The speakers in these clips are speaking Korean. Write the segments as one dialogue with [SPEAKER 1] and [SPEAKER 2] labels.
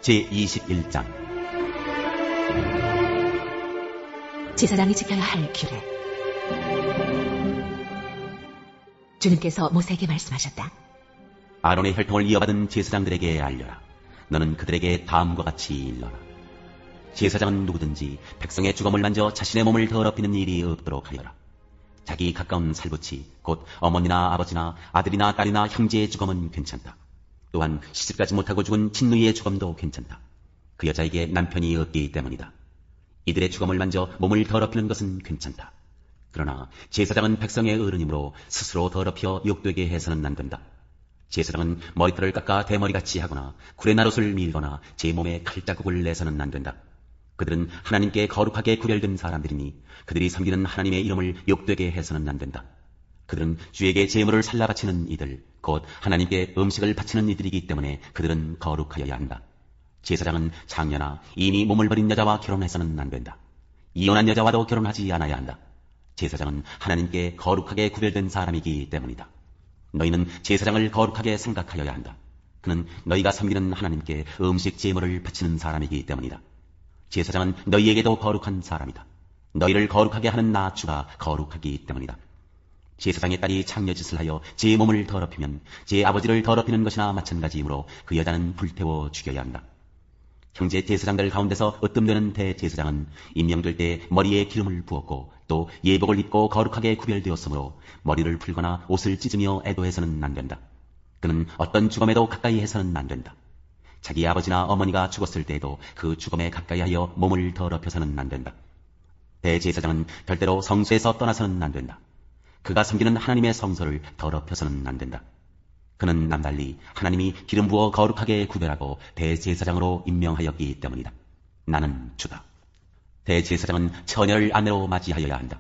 [SPEAKER 1] 제21장
[SPEAKER 2] 제사장이 지켜야 할 규례. 주님께서 모세에게 말씀하셨다.
[SPEAKER 1] 아론의 혈통을 이어받은 제사장들에게 알려라. 너는 그들에게 다음과 같이 일러라. 제사장은 누구든지 백성의 주검을 만져 자신의 몸을 더럽히는 일이 없도록 하여라. 자기 가까운 살붙이 곧 어머니나 아버지나 아들이나 딸이나 형제의 주검은 괜찮다. 또한 시집가지 못하고 죽은 친누이의 주검도 괜찮다. 그 여자에게 남편이 없기 때문이다. 이들의 주검을 만져 몸을 더럽히는 것은 괜찮다. 그러나 제사장은 백성의 어른이므로 스스로 더럽혀 욕되게 해서는 안 된다. 제사장은 머리털을 깎아 대머리같이 하거나 구레나룻을 밀거나 제 몸에 칼자국을 내서는 안 된다. 그들은 하나님께 거룩하게 구별된 사람들이니 그들이 섬기는 하나님의 이름을 욕되게 해서는 안 된다. 그들은 주에게 제물을 살라 바치는 이들, 곧 하나님께 음식을 바치는 이들이기 때문에 그들은 거룩하여야 한다. 제사장은 장녀나 이미 몸을 버린 여자와 결혼해서는 안 된다. 이혼한 여자와도 결혼하지 않아야 한다. 제사장은 하나님께 거룩하게 구별된 사람이기 때문이다. 너희는 제사장을 거룩하게 생각하여야 한다. 그는 너희가 섬기는 하나님께 음식 제물을 바치는 사람이기 때문이다. 제사장은 너희에게도 거룩한 사람이다. 너희를 거룩하게 하는 나 주가 거룩하기 때문이다. 제사장의 딸이 장녀짓을 하여 제 몸을 더럽히면 제 아버지를 더럽히는 것이나 마찬가지이므로 그 여자는 불태워 죽여야 한다. 형제 제사장들 가운데서 으뜸되는 대제사장은 임명될 때 머리에 기름을 부었고 또 예복을 입고 거룩하게 구별되었으므로 머리를 풀거나 옷을 찢으며 애도해서는 안 된다. 그는 어떤 주검에도 가까이 해서는 안 된다. 자기 아버지나 어머니가 죽었을 때에도 그 주검에 가까이 하여 몸을 더럽혀서는 안 된다. 대제사장은 절대로 성소에서 떠나서는 안 된다. 그가 섬기는 하나님의 성소를 더럽혀서는 안 된다. 그는 남달리 하나님이 기름 부어 거룩하게 구별하고 대제사장으로 임명하였기 때문이다. 나는 주다. 대제사장은 처녀를 아내로 맞이하여야 한다.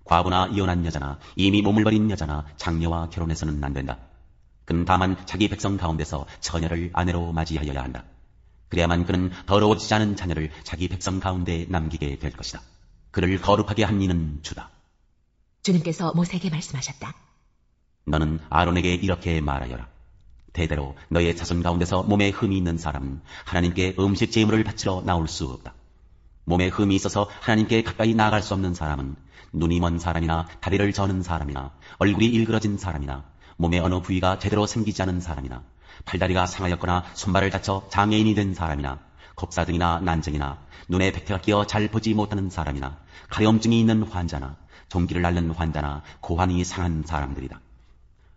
[SPEAKER 1] 과부나 이혼한 여자나 이미 몸을 버린 여자나 장녀와 결혼해서는 안 된다. 그는 다만 자기 백성 가운데서 처녀를 아내로 맞이하여야 한다. 그래야만 그는 더러워지지 않은 자녀를 자기 백성 가운데 남기게 될 것이다. 그를 거룩하게 한 이는 주다.
[SPEAKER 2] 주님께서 모세에게 말씀하셨다.
[SPEAKER 1] 너는 아론에게 이렇게 말하여라. 대대로 너의 자손 가운데서 몸에 흠이 있는 사람은 하나님께 음식 제물을 바치러 나올 수 없다. 몸에 흠이 있어서 하나님께 가까이 나아갈 수 없는 사람은 눈이 먼 사람이나 다리를 저는 사람이나 얼굴이 일그러진 사람이나 몸의 어느 부위가 제대로 생기지 않은 사람이나 팔다리가 상하였거나 손발을 다쳐 장애인이 된 사람이나 곡사등이나 난증이나 눈에 백태가 끼어 잘 보지 못하는 사람이나 가려움증이 있는 환자나 종기를 앓는 환자나 고환이 상한 사람들이다.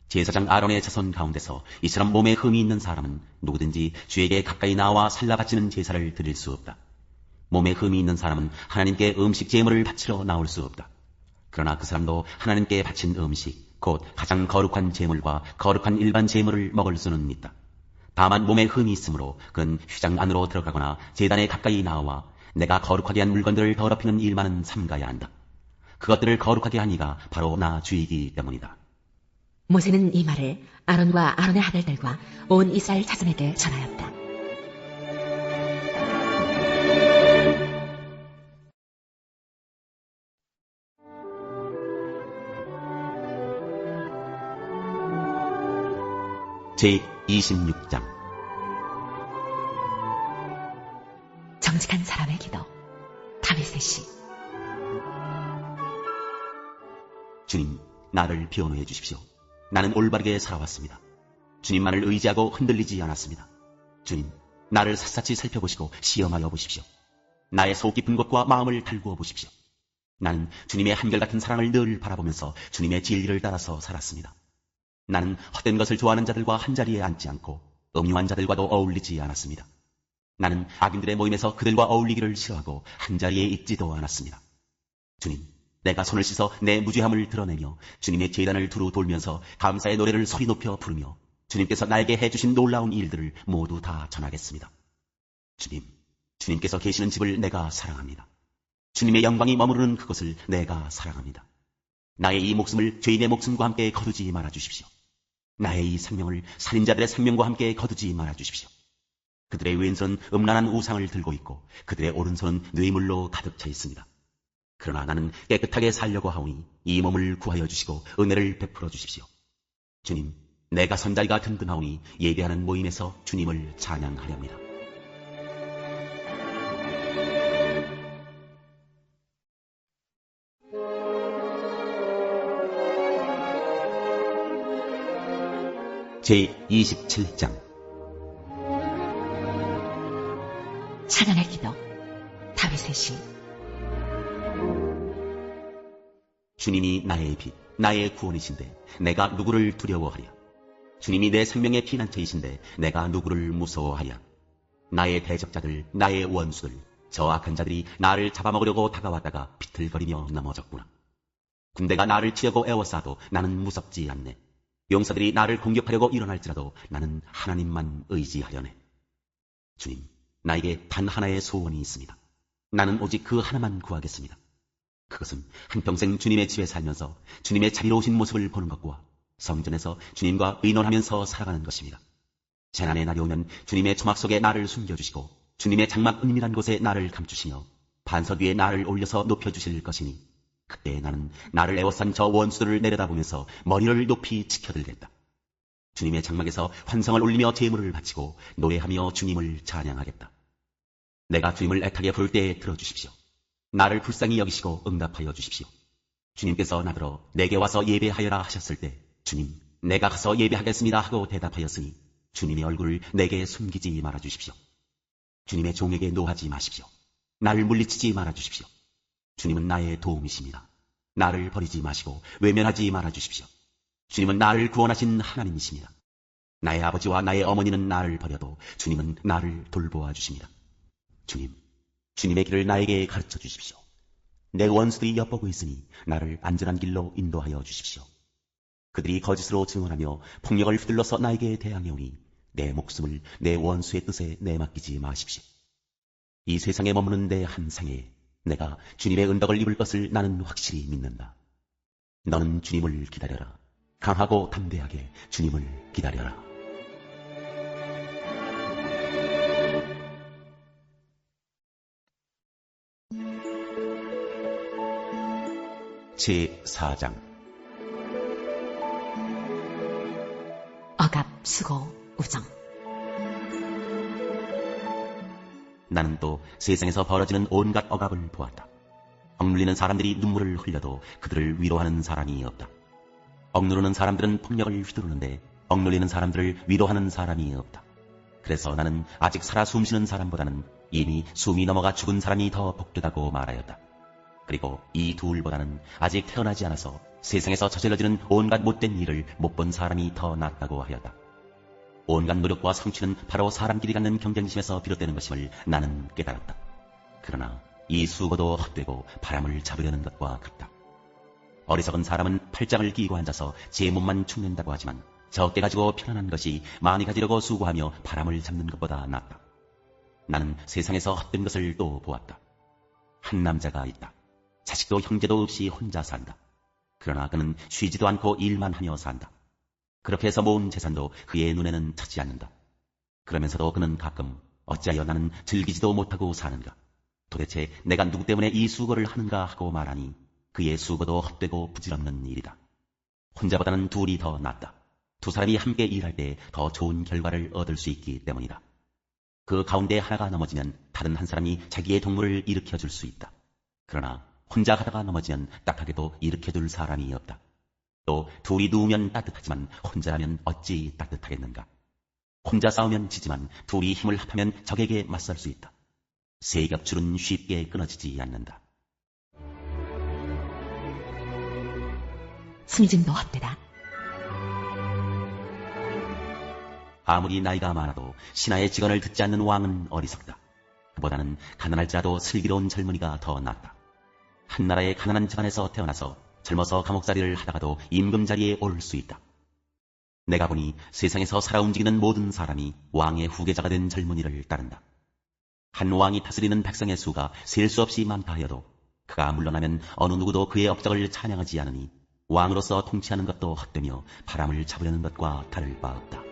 [SPEAKER 1] 제사장 아론의 자손 가운데서 이처럼 몸에 흠이 있는 사람은 누구든지 주에게 가까이 나와 살라 바치는 제사를 드릴 수 없다. 몸에 흠이 있는 사람은 하나님께 음식 제물을 바치러 나올 수 없다. 그러나 그 사람도 하나님께 바친 음식, 곧 가장 거룩한 제물과 거룩한 일반 제물을 먹을 수는 있다. 다만 몸에 흠이 있으므로 그는 휘장 안으로 들어가거나 제단에 가까이 나와 내가 거룩하게 한 물건들을 더럽히는 일만은 삼가야 한다. 그것들을 거룩하게 한 이가 바로 나 주이기 때문이다.
[SPEAKER 2] 모세는 이 말을 아론과 아론의 아들들과 온 이스라엘 자손에게 전하였다.
[SPEAKER 1] 제26장
[SPEAKER 2] 정직한 사람의 기도. 다윗의 시.
[SPEAKER 1] 주님, 나를 변호해 주십시오. 나는 올바르게 살아왔습니다. 주님만을 의지하고 흔들리지 않았습니다. 주님, 나를 샅샅이 살펴보시고 시험하여 보십시오. 나의 속 깊은 곳과 마음을 달구어 보십시오. 나는 주님의 한결같은 사랑을 늘 바라보면서 주님의 진리를 따라서 살았습니다. 나는 헛된 것을 좋아하는 자들과 한자리에 앉지 않고 음흉한 자들과도 어울리지 않았습니다. 나는 악인들의 모임에서 그들과 어울리기를 싫어하고 한자리에 있지도 않았습니다. 주님, 내가 손을 씻어 내 무죄함을 드러내며 주님의 제단을 두루 돌면서 감사의 노래를 소리 높여 부르며 주님께서 나에게 해주신 놀라운 일들을 모두 다 전하겠습니다. 주님, 주님께서 계시는 집을 내가 사랑합니다. 주님의 영광이 머무르는 그곳을 내가 사랑합니다. 나의 이 목숨을 죄인의 목숨과 함께 거두지 말아주십시오. 나의 이 생명을 살인자들의 생명과 함께 거두지 말아주십시오. 그들의 왼손은 음란한 우상을 들고 있고 그들의 오른손은 뇌물로 가득 차 있습니다. 그러나 나는 깨끗하게 살려고 하오니 이 몸을 구하여 주시고 은혜를 베풀어 주십시오. 주님, 내가 선자리가 든든하오니 예배하는 모임에서 주님을 찬양하렵니다. 제27장
[SPEAKER 2] 찬양의 기도. 다윗의 시.
[SPEAKER 1] 주님이 나의 빛, 나의 구원이신데 내가 누구를 두려워하랴. 주님이 내 생명의 피난처이신데 내가 누구를 무서워하랴. 나의 대적자들, 나의 원수들, 저 악한 자들이 나를 잡아먹으려고 다가왔다가 비틀거리며 넘어졌구나. 군대가 나를 치려고 애워싸도 나는 무섭지 않네. 용사들이 나를 공격하려고 일어날지라도 나는 하나님만 의지하려네. 주님, 나에게 단 하나의 소원이 있습니다. 나는 오직 그 하나만 구하겠습니다. 그것은 한평생 주님의 집에 살면서 주님의 자비로우신 모습을 보는 것과 성전에서 주님과 의논하면서 살아가는 것입니다. 재난의 날이 오면 주님의 초막 속에 나를 숨겨주시고 주님의 장막 은밀한 곳에 나를 감추시며 반석 위에 나를 올려서 높여주실 것이니 그때 나는 나를 애워싼 저 원수들을 내려다보면서 머리를 높이 치켜들겠다. 주님의 장막에서 환성을 올리며 제물을 바치고 노래하며 주님을 찬양하겠다. 내가 주님을 애타게 부를 때에 들어주십시오. 나를 불쌍히 여기시고 응답하여 주십시오. 주님께서 나더러 내게 와서 예배하여라 하셨을 때 주님, 내가 가서 예배하겠습니다 하고 대답하였으니 주님의 얼굴을 내게 숨기지 말아주십시오. 주님의 종에게 노하지 마십시오. 나를 물리치지 말아주십시오. 주님은 나의 도움이십니다. 나를 버리지 마시고 외면하지 말아주십시오. 주님은 나를 구원하신 하나님이십니다. 나의 아버지와 나의 어머니는 나를 버려도 주님은 나를 돌보아 주십니다. 주님, 주님의 길을 나에게 가르쳐 주십시오. 내 원수들이 엿보고 있으니 나를 안전한 길로 인도하여 주십시오. 그들이 거짓으로 증언하며 폭력을 휘둘러서 나에게 대항해오니 내 목숨을 내 원수의 뜻에 내맡기지 마십시오. 이 세상에 머무는 내 한 생에 내가 주님의 은덕을 입을 것을 나는 확실히 믿는다. 너는 주님을 기다려라. 강하고 담대하게 주님을 기다려라. 제4장
[SPEAKER 2] 억압, 수고, 우정.
[SPEAKER 1] 나는 또 세상에서 벌어지는 온갖 억압을 보았다. 억눌리는 사람들이 눈물을 흘려도 그들을 위로하는 사람이 없다. 억누르는 사람들은 폭력을 휘두르는데 억눌리는 사람들을 위로하는 사람이 없다. 그래서 나는 아직 살아 숨쉬는 사람보다는 이미 숨이 넘어가 죽은 사람이 더 복되다고 말하였다. 그리고 이 둘보다는 아직 태어나지 않아서 세상에서 저질러지는 온갖 못된 일을 못 본 사람이 더 낫다고 하였다. 온갖 노력과 성취는 바로 사람끼리 갖는 경쟁심에서 비롯되는 것임을 나는 깨달았다. 그러나 이 수고도 헛되고 바람을 잡으려는 것과 같다. 어리석은 사람은 팔짱을 끼고 앉아서 제 몸만 축낸다고 하지만 적게 가지고 편안한 것이 많이 가지려고 수고하며 바람을 잡는 것보다 낫다. 나는 세상에서 헛된 것을 또 보았다. 한 남자가 있다. 자식도 형제도 없이 혼자 산다. 그러나 그는 쉬지도 않고 일만 하며 산다. 그렇게 해서 모은 재산도 그의 눈에는 차지 않는다. 그러면서도 그는 가끔 어찌하여 나는 즐기지도 못하고 사는가? 도대체 내가 누구 때문에 이 수고를 하는가 하고 말하니 그의 수고도 헛되고 부질없는 일이다. 혼자보다는 둘이 더 낫다. 두 사람이 함께 일할 때 더 좋은 결과를 얻을 수 있기 때문이다. 그 가운데 하나가 넘어지면 다른 한 사람이 자기의 동물을 일으켜 줄 수 있다. 그러나 혼자 하다가 넘어지면 딱하게도 일으켜둘 사람이 없다. 또 둘이 누우면 따뜻하지만 혼자라면 어찌 따뜻하겠는가. 혼자 싸우면 지지만 둘이 힘을 합하면 적에게 맞설 수 있다. 세 겹줄은 쉽게 끊어지지 않는다.
[SPEAKER 2] 승진도 헛되다.
[SPEAKER 1] 아무리 나이가 많아도 신하의 직언을 듣지 않는 왕은 어리석다. 그보다는 가난할지라도 슬기로운 젊은이가 더 낫다. 한나라의 가난한 집안에서 태어나서 젊어서 감옥살이를 하다가도 임금 자리에 오를 수 있다. 내가 보니 세상에서 살아 움직이는 모든 사람이 왕의 후계자가 된 젊은이를 따른다. 한 왕이 다스리는 백성의 수가 셀 수 없이 많다 하여도 그가 물러나면 어느 누구도 그의 업적을 찬양하지 않으니 왕으로서 통치하는 것도 헛되며 바람을 잡으려는 것과 다를 바 없다.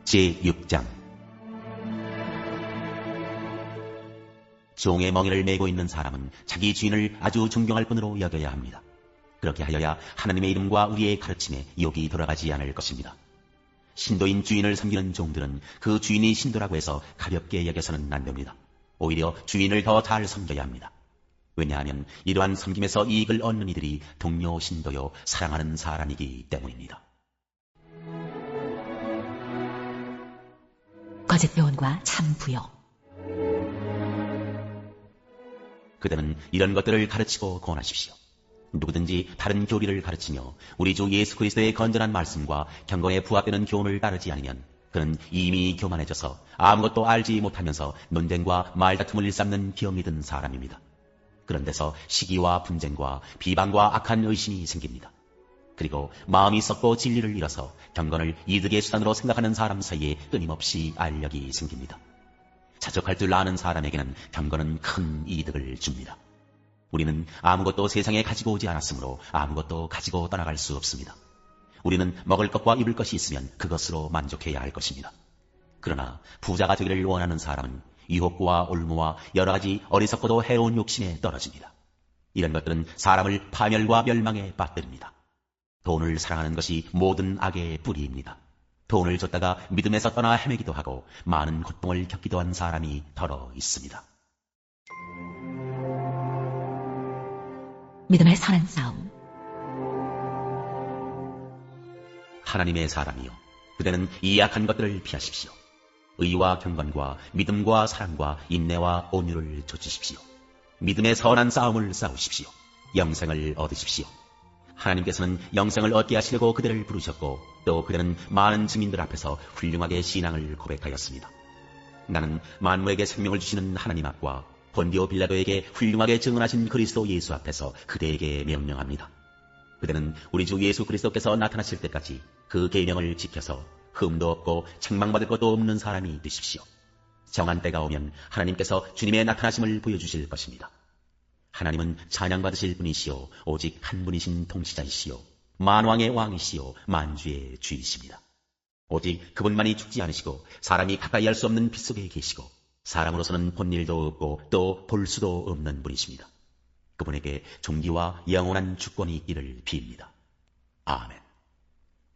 [SPEAKER 1] 제6장 종의 멍에를 메고 있는 사람은 자기 주인을 아주 존경할 뿐으로 여겨야 합니다. 그렇게 하여야 하나님의 이름과 우리의 가르침에 욕이 돌아가지 않을 것입니다. 신도인 주인을 섬기는 종들은 그 주인이 신도라고 해서 가볍게 여겨서는 안 됩니다. 오히려 주인을 더 잘 섬겨야 합니다. 왜냐하면 이러한 섬김에서 이익을 얻는 이들이 동료 신도요 사랑하는 사람이기 때문입니다.
[SPEAKER 2] 거짓 교훈과 참 부요.
[SPEAKER 1] 그대는 이런 것들을 가르치고 권하십시오. 누구든지 다른 교리를 가르치며 우리 주 예수 그리스도의 건전한 말씀과 경건에 부합되는 교훈을 따르지 않으면 그는 이미 교만해져서 아무것도 알지 못하면서 논쟁과 말다툼을 일삼는 기형이 든 사람입니다. 그런 데서 시기와 분쟁과 비방과 악한 의심이 생깁니다. 그리고 마음이 썩고 진리를 잃어서 경건을 이득의 수단으로 생각하는 사람 사이에 끊임없이 알력이 생깁니다. 자족할 줄 아는 사람에게는 경건은 큰 이득을 줍니다. 우리는 아무것도 세상에 가지고 오지 않았으므로 아무것도 가지고 떠나갈 수 없습니다. 우리는 먹을 것과 입을 것이 있으면 그것으로 만족해야 할 것입니다. 그러나 부자가 되기를 원하는 사람은 유혹과 올무와 여러 가지 어리석고도 해로운 욕심에 떨어집니다. 이런 것들은 사람을 파멸과 멸망에 빠뜨립니다. 돈을 사랑하는 것이 모든 악의 뿌리입니다. 돈을 줬다가 믿음에서 떠나 헤매기도 하고 많은 고통을 겪기도 한 사람이 더러 있습니다.
[SPEAKER 2] 믿음의 선한 싸움.
[SPEAKER 1] 하나님의 사람이여, 그대는 이 악한 것들을 피하십시오. 의와 경건과 믿음과 사랑과 인내와 온유를 좇으십시오. 믿음의 선한 싸움을 싸우십시오. 영생을 얻으십시오. 하나님께서는 영생을 얻게 하시려고 그대를 부르셨고 또 그대는 많은 증인들 앞에서 훌륭하게 신앙을 고백하였습니다. 나는 만물에게 생명을 주시는 하나님 앞과 본디오 빌라도에게 훌륭하게 증언하신 그리스도 예수 앞에서 그대에게 명령합니다. 그대는 우리 주 예수 그리스도께서 나타나실 때까지 그 계명을 지켜서 흠도 없고 책망받을 것도 없는 사람이 되십시오. 정한 때가 오면 하나님께서 주님의 나타나심을 보여주실 것입니다. 하나님은 찬양받으실 분이시요 오직 한 분이신 통치자이시요 만왕의 왕이시요 만주의 주이십니다. 오직 그분만이 죽지 않으시고 사람이 가까이 할 수 없는 빛 속에 계시고 사람으로서는 본 일도 없고 또 볼 수도 없는 분이십니다. 그분에게 존귀와 영원한 주권이 있기를 빕니다. 아멘.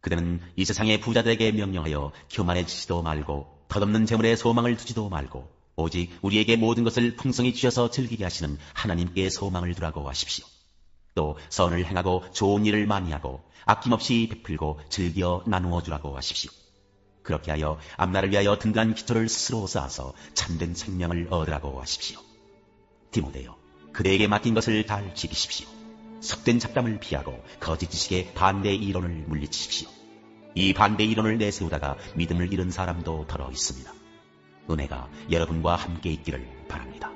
[SPEAKER 1] 그대는 이 세상의 부자들에게 명령하여 교만해지지도 말고 덧없는 재물에 소망을 두지도 말고 오직 우리에게 모든 것을 풍성히 주셔서 즐기게 하시는 하나님께 소망을 두라고 하십시오. 또 선을 행하고 좋은 일을 많이 하고 아낌없이 베풀고 즐겨 나누어 주라고 하십시오. 그렇게 하여 앞날을 위하여 든든한 기초를 스스로 쌓아서 참된 생명을 얻으라고 하십시오. 디모데여, 그대에게 맡긴 것을 잘 지키십시오. 속된 잡담을 피하고 거짓 지식의 반대 이론을 물리치십시오. 이 반대 이론을 내세우다가 믿음을 잃은 사람도 더러 있습니다. 은혜가 여러분과 함께 있기를 바랍니다.